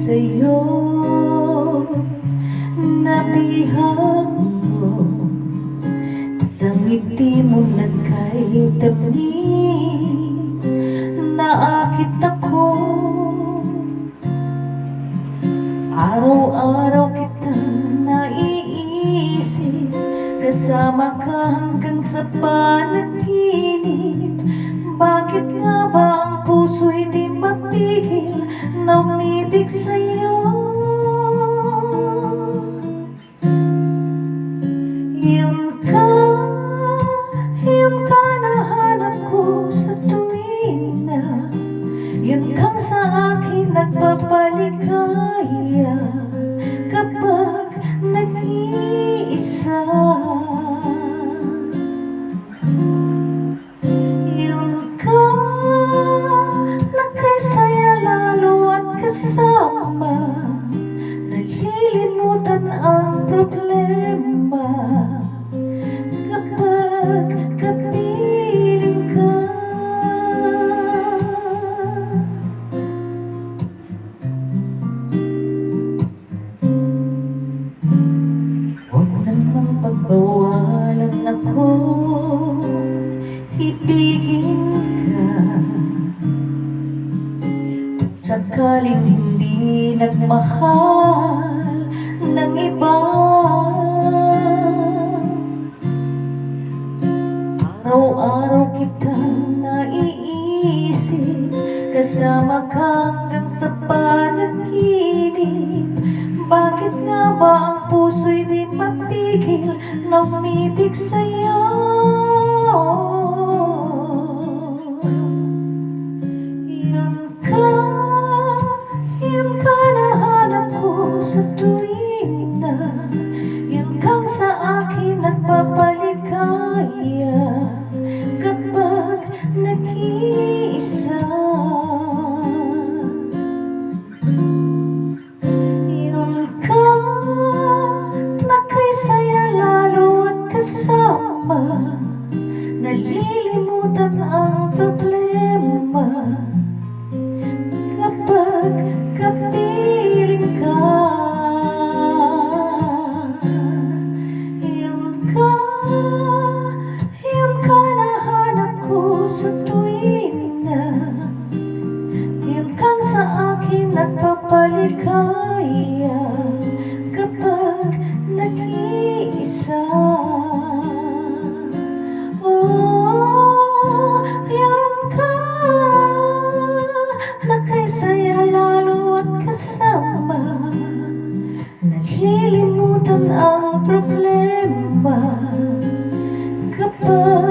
sa'yo, nabihag mo sa ngiti mo na kahit tamis, naakit ako. Araw-araw kitang naiisip, kasama ka hanggang sa panaginip. Bakit nga ba ang puso'y di mapigil na umibig sa'yo? Yun ka nahanap ko sa tuwing na yun kang sa akin nagpapaligaya kapag nag-iisa. Yun ka nakasaya lalo at kasama, nalilimutan ang problema kapag kapiling ka. Huwag namang pagbawalan ako, ibigin ka. Sakaling hindi nagmahal ng iba, araw-araw kitang naiisip, kasama ka hanggang sa panaginip. Bakit nga ba ang puso'y di mapigil na umibig sa'yo? Yun ka nahanap ko sa tuwing na yun kang sa akin nagpapaligaya kapag nag-iisa. Yun ka nakasaya lalo at kasama, nalilimutan ang problema kapag kapiling ka. Yun ka nahanap ko sa tuwing na yun kang sa akin nagpapaligaya kapag nag-iisa. Oh, yun ka nakasaya lalo at kasama, nalilimutan ang problema kapag